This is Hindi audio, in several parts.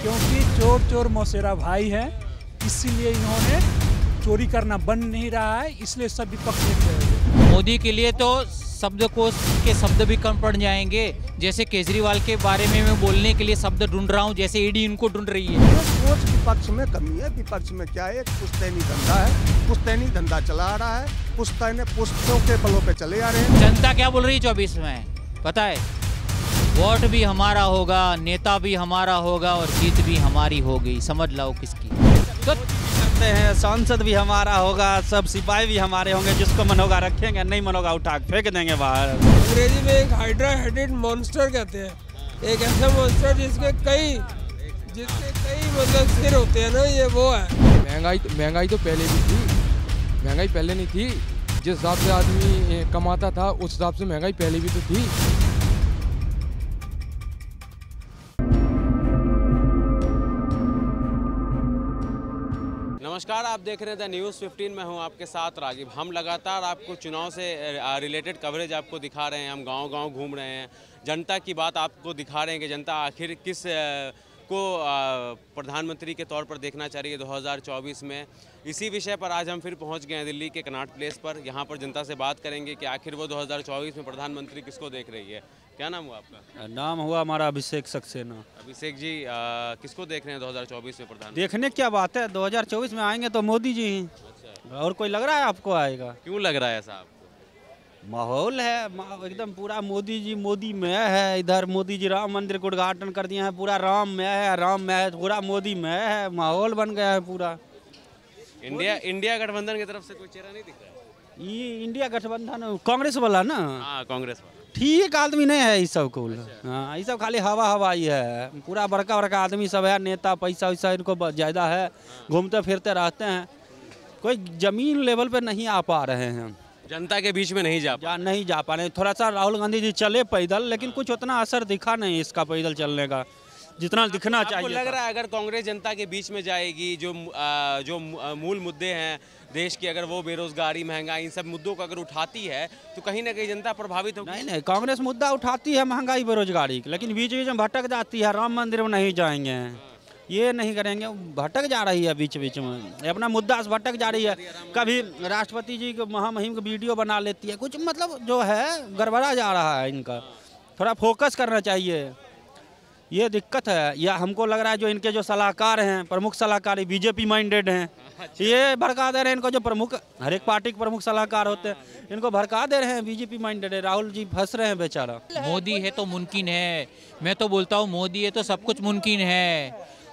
क्योंकि चोर चोर मौसेरा भाई है, इसीलिए इन्होंने चोरी करना बंद नहीं रहा है, इसलिए सब विपक्ष में। मोदी के लिए तो शब्दकोश के शब्द भी कम पड़ जाएंगे। जैसे केजरीवाल के बारे में मैं बोलने के लिए शब्द ढूंढ रहा हूँ, जैसे ईडी इनको ढूंढ रही है। सोच विपक्ष में कमी है। विपक्ष में क्या है, पुश्तैनी धंधा है, पुश्तैनी धंधा चला आ रहा है, पुश्तों के बलों पे चले आ रहे हैं। जनता क्या बोल रही है 24 में पता है? वोट भी हमारा होगा, नेता भी हमारा होगा और जीत भी हमारी होगी। समझ लो किसकी। तो करते हैं, सांसद भी हमारा होगा, सब सिपाही भी हमारे होंगे। जिसको मन होगा रखेंगे, नहीं मन होगा उठा फेंक देंगे बाहर। अंग्रेजी में एक हाइड्रा हेडेड मॉन्स्टर कहते हैं, एक ऐसा मॉन्स्टर जिसके कई मतलब सिर होते हैं ना, ये वो है। महंगाई तो पहले भी थी, महंगाई पहले नहीं थी। जिस हिसाब से आदमी कमाता था उस हिसाब से महंगाई पहले भी तो थी। नमस्कार, आप देख रहे थे न्यूज़ 15 में हूं आपके साथ रागिब। हम लगातार आपको चुनाव से रिलेटेड कवरेज आपको दिखा रहे हैं। हम गांव-गांव घूम रहे हैं, जनता की बात आपको दिखा रहे हैं कि जनता आखिर किस को प्रधानमंत्री के तौर पर देखना चाह रही है 2024 में। इसी विषय पर आज हम फिर पहुंच गए हैं दिल्ली के कनॉट प्लेस पर। यहां पर जनता से बात करेंगे कि आखिर वो 2024 में प्रधानमंत्री किसको देख रही है। क्या नाम हुआ आपका? नाम हुआ हमारा अभिषेक सक्सेना। अभिषेक जी, किसको देख रहे हैं 2024 में प्रधान? देखने क्या बात है, 2024 में आएंगे तो मोदी जी ही। अच्छा, और कोई लग रहा है आपको आएगा? क्यों लग रहा है ऐसा आपको? माहौल है एकदम पूरा मोदी जी मोदीमय है। इधर मोदी जी राम मंदिर का उद्घाटन कर दिए हैं, पूरा राममय है, पूरा मोदीमय है, माहौल बन गया है पूरा। इंडिया गठबंधन की तरफ से कोई चेहरा नहीं दिख रहा है? ये इंडिया गठबंधन कांग्रेस वाला ना? हाँ, कांग्रेस वाला। ठीक आदमी नहीं है ये सब को। हाँ, ये सब खाली हवा ही है। पूरा बड़का आदमी सब है, नेता पैसा वैसा इनको ज़्यादा है, घूमते फिरते रहते हैं। कोई जमीन लेवल पे नहीं आ पा रहे हैं, जनता के बीच में नहीं जा पा रहे। थोड़ा सा राहुल गांधी जी चले पैदल, लेकिन कुछ उतना असर दिखा नहीं इसका पैदल चलने का जितना दिखना चाहिए। लग रहा है अगर कांग्रेस जनता के बीच में जाएगी, जो मूल मुद्दे हैं देश की, अगर वो बेरोजगारी, महंगाई, इन सब मुद्दों को अगर उठाती है तो कहीं ना कहीं जनता प्रभावित होगी। नहीं, कांग्रेस मुद्दा उठाती है महंगाई बेरोजगारी, लेकिन बीच बीच में भटक जाती है। राम मंदिर में नहीं जाएंगे, ये नहीं करेंगे, भटक जा रही है बीच बीच में, अपना मुद्दा से भटक जा रही है। कभी राष्ट्रपति जी को महामहिम का वीडियो बना लेती है, कुछ मतलब जो है गड़बड़ा जा रहा है इनका। थोड़ा फोकस करना चाहिए, ये दिक्कत है। या हमको लग रहा है जो इनके जो सलाहकार हैं, प्रमुख सलाहकार बीजेपी माइंडेड हैं, ये भड़का दे रहे हैं इनको। जो प्रमुख हर एक पार्टी के प्रमुख सलाहकार होते हैं, इनको भड़का दे रहे हैं, बीजेपी माइंडेड है। राहुल जी फंस रहे हैं बेचारा। मोदी है तो मुमकिन है, मैं तो बोलता हूँ मोदी है तो सब कुछ मुमकिन है।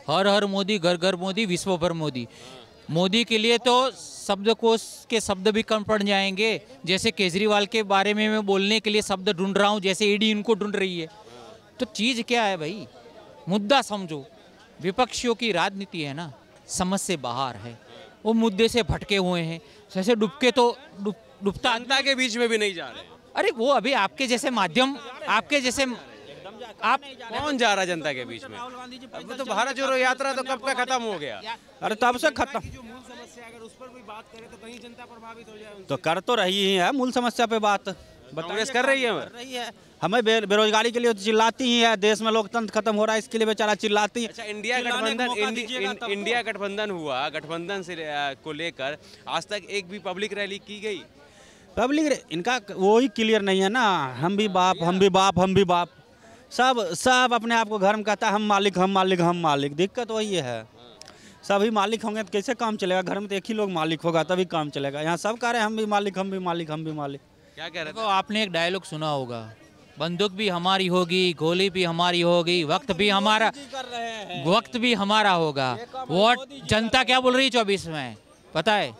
हर हर मोदी, घर घर मोदी, विश्व भर मोदी। मोदी के लिए तो शब्दकोश के शब्द भी कम पड़ जाएंगे। जैसे केजरीवाल के बारे में मैं बोलने के लिए शब्द ढूंढ रहा हूँ, जैसे ईडी इनको ढूंढ रही है। तो चीज़ क्या है भाई, मुद्दा समझो। विपक्षियों की राजनीति है ना, समझ से बाहर है, वो मुद्दे से भटके हुए हैं। जैसे डुबके तो डूबता जनता के बीच में भी नहीं जा रहे हैं। अरे वो अभी आपके जैसे माध्यम, आपके जैसे आप कौन जा रहा है जनता के बीच में? अब तो भारत जोड़ो यात्रा तो कब का खत्म हो गया। अरे तब से खत्म। जो मूल समस्या अगर उस पर कोई बात करे तो कहीं जनता प्रभावित हो जाए। तो कर तो रही ही है मूल समस्या पे बात, कांग्रेस कर रही है। हमें बेरोजगारी के लिए तो चिल्लाती ही है। देश में लोकतंत्र खत्म हो रहा है, इसके लिए बेचारा चिल्लाती है। अच्छा, इंडिया गठबंधन हुआ, गठबंधन से को लेकर आज तक एक भी पब्लिक रैली की गई? पब्लिक इनका वो ही क्लियर नहीं है ना। हम भी बाप, सब अपने आप को घर में कहता है हम मालिक। दिक्कत वही है, सभी मालिक होंगे तो कैसे काम चलेगा? घर में तो एक ही लोग मालिक होगा तभी काम चलेगा। यहाँ सब कह रहे हैं हम भी मालिक। क्या कह रहे थे? आपने एक डायलॉग सुना होगा, बंदूक भी हमारी होगी, गोली भी हमारी होगी, वक्त भी हमारा होगा। वोट जनता क्या बोल रही है 24 में पता है?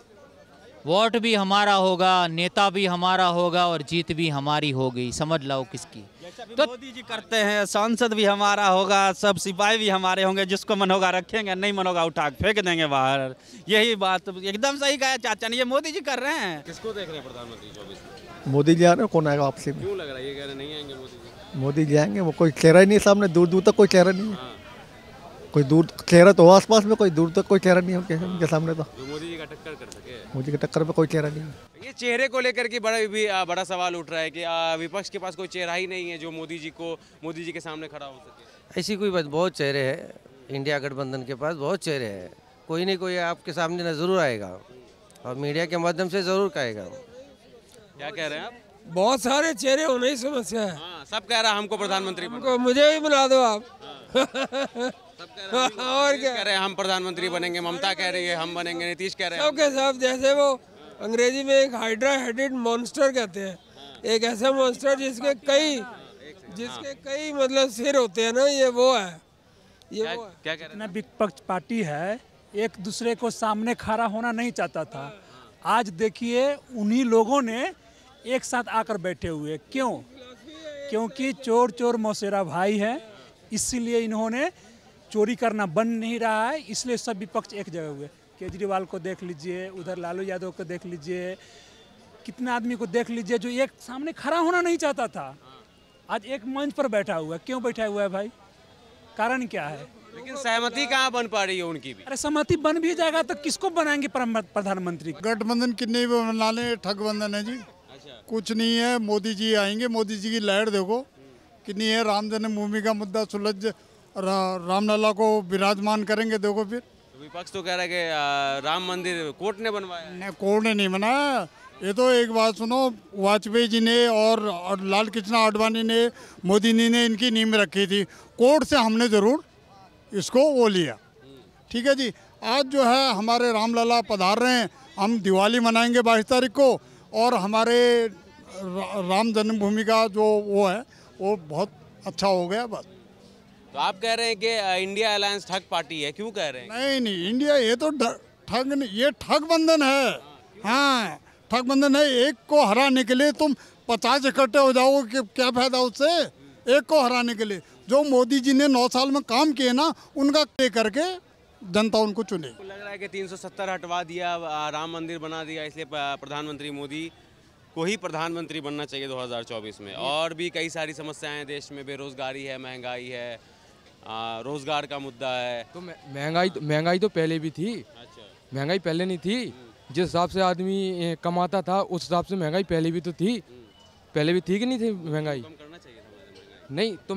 वोट भी हमारा होगा, नेता भी हमारा होगा और जीत भी हमारी होगी। समझ लो किसकी। तो मोदी जी करते हैं, सांसद भी हमारा होगा, सब सिपाही भी हमारे होंगे। जिसको मन होगा रखेंगे, नहीं मन होगा उठा फेंक देंगे बाहर। यही बात एकदम सही कहा चाचा ने, ये मोदी जी कर रहे हैं। किसको देख रहे हैं प्रधानमंत्री 24 में? मोदी जी आ रहे, कौन आएगा आपसे? क्यों लग रहा है ये कह रहे नहीं आएंगे मोदी जी? मोदी जी आएंगे, वो कोई चेहरा ही नहीं सामने, दूर तक कोई चेहरा नहीं है। कोई दूर चेहरा तो आसपास में, कोई दूर तक कोई चेहरा नहीं है उनके सामने। तो जो मोदी जी का टक्कर कर सके, मोदी के टक्कर पे कोई चेहरा नहीं है। ये चेहरे को लेकर के बड़ा सवाल उठ रहा है कि विपक्ष के पास कोई चेहरा ही नहीं है जो मोदी जी के सामने खड़ा हो सके। ऐसी कोई बात, बहुत चेहरे हैं, इंडिया गठबंधन के पास बहुत चेहरे हैं, कोई नहीं कोई आपके सामने ज़रूर आएगा और मीडिया के माध्यम से ज़रूर कहेगा। क्या कह रहे हैं आप? बहुत सारे चेहरे होने की समस्या है। हाँ, सब कह रहा है हमको प्रधानमंत्री हमको मुझे भी बुला दो आप। और क्या कह रहे हैं हम प्रधानमंत्री बनेंगे, ममता कह रही है हम बनेंगे, नीतीश कह रहे हैं सब के सब, जैसे वो अंग्रेजी में एक हाइड्रा हेडेड मॉन्स्टर कहते हैं, एक ऐसा मॉन्स्टर जिसके कई मतलब सिर होते हैं ना, ये वो है। क्या कह रहे ना विपक्ष पार्टी है, एक दूसरे को सामने खड़ा होना नहीं चाहता था। आज देखिए उन्हीं लोगों ने एक साथ आकर बैठे हुए, क्यों? क्योंकि चोर चोर मौसेरा भाई है, इसीलिए इन्होंने चोरी करना बंद नहीं रहा है, इसलिए सब विपक्ष एक जगह हुए। केजरीवाल को देख लीजिए, उधर लालू यादव को देख लीजिए, कितने आदमी को देख लीजिए जो एक सामने खड़ा होना नहीं चाहता था, आज एक मंच पर बैठा हुआ है। क्यों बैठा हुआ है भाई? कारण क्या है? लेकिन सहमति कहाँ बन पा रही है उनकी भी? अरे सहमति बन भी जाएगा तो किसको बनाएंगे प्रधानमंत्री? गठबंधन कितने भी बना ले, ठगबंधन है जी। कुछ नहीं है, मोदी जी आएंगे, मोदी जी की लहर देखो कितनी है। राम जन्मभूमि का मुद्दा सुलझ, रामलला को विराजमान करेंगे, देखो फिर। विपक्ष तो कह रहा है कि राम मंदिर कोर्ट ने बनवाया। नहीं, कोर्ट ने नहीं बनाया। ये तो एक बात सुनो, वाजपेयी जी ने और लाल कृष्ण आडवाणी ने, मोदी जी ने इनकी नींव रखी थी। कोर्ट से हमने ज़रूर इसको वो लिया, ठीक है जी। आज जो है हमारे रामलला पधार रहे हैं, हम दिवाली मनाएंगे 22 तारीख को, और हमारे राम जन्मभूमि का जो वो है वो बहुत अच्छा हो गया बस। तो आप कह रहे हैं कि इंडिया अलायंस ठग पार्टी है, क्यों कह रहे हैं? नहीं, इंडिया ये तो ठग नहीं, ये ठगबंधन है। हाँ, ठगबंधन है। एक को हराने के लिए तुम 50 इकट्ठे हो जाओ, कि क्या फायदा उससे? एक को हराने के लिए जो मोदी जी ने 9 साल में काम किए ना, उनका ले करके जनता उनको चुने। लग रहा है कि 370 हटवा दिया, राम मंदिर बना दिया, इसलिए प्रधानमंत्री मोदी को ही प्रधानमंत्री बनना चाहिए 2024 में। और भी कई सारी समस्याएं हैं देश में, बेरोजगारी है, महंगाई है, रोजगार का मुद्दा है। तो महंगाई तो पहले भी थी। अच्छा, महंगाई पहले नहीं थी। जिस हिसाब से आदमी कमाता था उस हिसाब से महंगाई पहले भी तो थी। पहले भी थी कि नहीं थी महंगाई? कम करना चाहिए था महंगाई, नहीं तो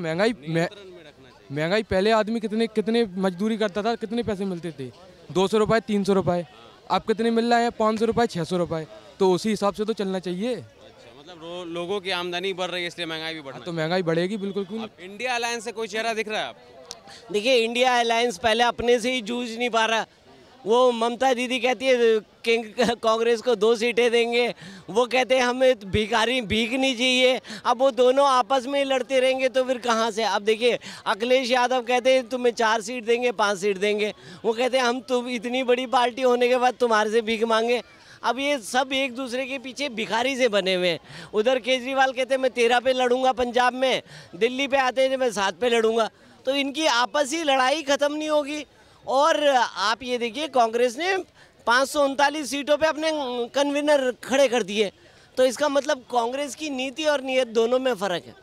महंगाई पहले आदमी कितने मजदूरी करता था, कितने पैसे मिलते थे? 200 रुपये, 300 रुपये। अब कितने मिल रहा है? 500 रुपये, 600 रुपये। तो उसी हिसाब से तो चलना चाहिए। अच्छा, मतलब लोगों की आमदनी बढ़ रही है, इसलिए महंगाई भी बढ़ रही है। तो महंगाई बढ़ेगी बिल्कुल। क्यों? इंडिया अलायंस से कोई चेहरा दिख रहा है आपको? देखिए, इंडिया अलायंस पहले अपने से ही जूझ नहीं पा रहा। वो ममता दीदी कहती है कि कांग्रेस को 2 सीटें देंगे, वो कहते हैं हमें भीख नहीं चाहिए। अब वो दोनों आपस में ही लड़ते रहेंगे तो फिर कहाँ से? अब देखिए, अखिलेश यादव कहते हैं तुम्हें 4 सीट देंगे, 5 सीट देंगे। वो कहते हैं हम तुम इतनी बड़ी पार्टी होने के बाद तुम्हारे से भीख मांगे। अब ये सब एक दूसरे के पीछे भिखारी से बने हुए हैं। उधर केजरीवाल कहते हैं मैं 13 पे लड़ूंगा पंजाब में, दिल्ली पे आते हैं मैं 7 पे लड़ूंगा। तो इनकी आपसी लड़ाई खत्म नहीं होगी। और आप ये देखिए, कांग्रेस ने 539 सीटों पे अपने कन्वीनर खड़े कर दिए। तो इसका मतलब कांग्रेस की नीति और नीयत दोनों में फ़र्क है।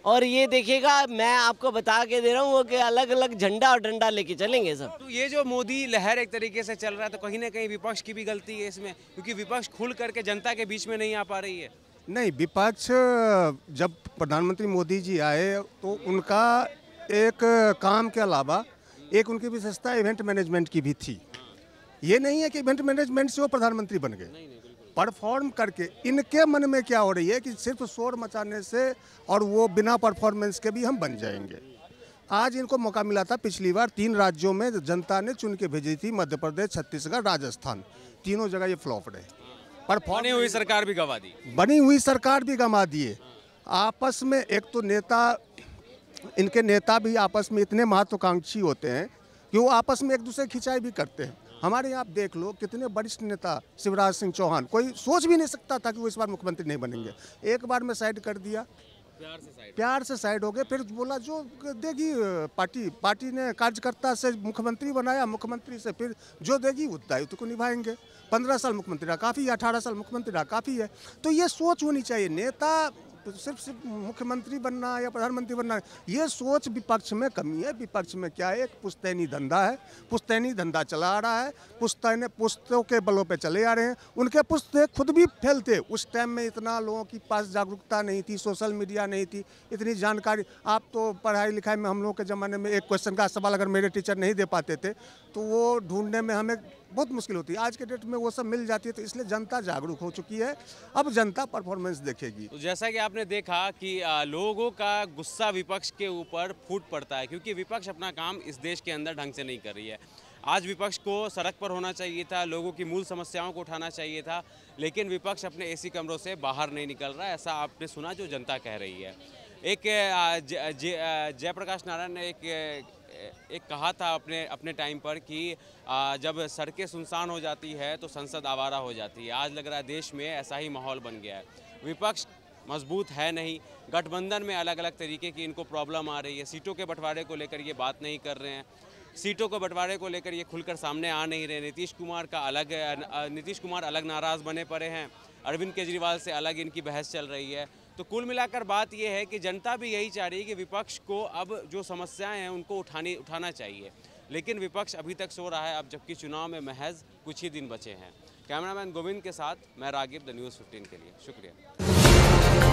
और ये देखिएगा, मैं आपको बता के दे रहा हूँ कि अलग अलग झंडा और डंडा लेके चलेंगे सब। तो ये जो मोदी लहर एक तरीके से चल रहा है, तो कहीं ना कहीं विपक्ष की भी गलती है इसमें, क्योंकि विपक्ष खुल करके जनता के बीच में नहीं आ पा रही है। नहीं, विपक्ष जब प्रधानमंत्री मोदी जी आए तो उनका एक काम के अलावा एक उनकी विशेषता इवेंट मैनेजमेंट की भी थी। ये नहीं है कि इवेंट मैनेजमेंट से वो प्रधानमंत्री बन गए, परफॉर्म करके। इनके मन में क्या हो रही है कि सिर्फ शोर मचाने से और वो बिना परफॉर्मेंस के भी हम बन जाएंगे। आज इनको मौका मिला था, पिछली बार 3 राज्यों में जनता ने चुन के भेजी थी, मध्य प्रदेश, छत्तीसगढ़, राजस्थान। तीनों जगह ये फ्लॉप रहे। बनी हुई सरकार भी गंवा दी। बनी हुई सरकार भी गंवा दिए। आपस में एक तो इनके नेता भी आपस में इतने महत्वाकांक्षी होते हैं कि वो आपस में एक दूसरे की खिंचाई भी करते हैं। हमारे यहाँ आप देख लो, कितने वरिष्ठ नेता, शिवराज सिंह चौहान, कोई सोच भी नहीं सकता था कि वो इस बार मुख्यमंत्री नहीं बनेंगे। एक बार में साइड कर दिया, प्यार से साइड हो गए। फिर बोला जो देगी पार्टी ने कार्यकर्ता से मुख्यमंत्री बनाया, मुख्यमंत्री से फिर जो देगी उस दायित्व को निभाएंगे। 15 साल मुख्यमंत्री रहा काफ़ी है, 18 साल मुख्यमंत्री रहा काफ़ी है। तो ये सोच होनी चाहिए। नेता सिर्फ मुख्यमंत्री बनना या प्रधानमंत्री बनना, ये सोच विपक्ष में कमी है। विपक्ष में क्या है, एक पुश्तैनी धंधा है, पुश्तैनी धंधा चला आ रहा है, पुश्तों के बलों पे चले आ रहे हैं। उनके पुश्ते खुद भी फैलते, उस टाइम में इतना लोगों की पास जागरूकता नहीं थी, सोशल मीडिया नहीं थी, इतनी जानकारी। आप तो पढ़ाई लिखाई में हम लोगों के ज़माने में एक क्वेश्चन का सवाल अगर मेरे टीचर नहीं दे पाते थे तो वो ढूंढने में हमें बहुत मुश्किल होती है। आज के डेट में वो सब मिल जाती है, तो इसलिए जनता जागरूक हो चुकी है। अब जनता परफॉर्मेंस देखेगी। तो जैसा कि आपने देखा कि लोगों का गुस्सा विपक्ष के ऊपर फूट पड़ता है, क्योंकि विपक्ष अपना काम इस देश के अंदर ढंग से नहीं कर रही है। आज विपक्ष को सड़क पर होना चाहिए था, लोगों की मूल समस्याओं को उठाना चाहिए था, लेकिन विपक्ष अपने एसी कमरों से बाहर नहीं निकल रहा है। ऐसा आपने सुना जो जनता कह रही है। एक जयप्रकाश नारायण ने एक कहा था अपने टाइम पर कि जब सड़कें सुनसान हो जाती है तो संसद आवारा हो जाती है। आज लग रहा है देश में ऐसा ही माहौल बन गया है। विपक्ष मजबूत है नहीं, गठबंधन में अलग अलग तरीके की इनको प्रॉब्लम आ रही है। सीटों के बंटवारे को लेकर ये बात नहीं कर रहे हैं, सीटों के बंटवारे को लेकर ये खुलकर सामने आ नहीं रहे। नीतीश कुमार अलग नाराज़ बने पड़े हैं, अरविंद केजरीवाल से अलग इनकी बहस चल रही है। तो कुल मिलाकर बात यह है कि जनता भी यही चाह रही है कि विपक्ष को अब जो समस्याएं हैं उनको उठाना चाहिए, लेकिन विपक्ष अभी तक सो रहा है, अब जबकि चुनाव में महज कुछ ही दिन बचे हैं। कैमरामैन गोविंद के साथ मैं रागिब, द न्यूज़ 15 के लिए। शुक्रिया।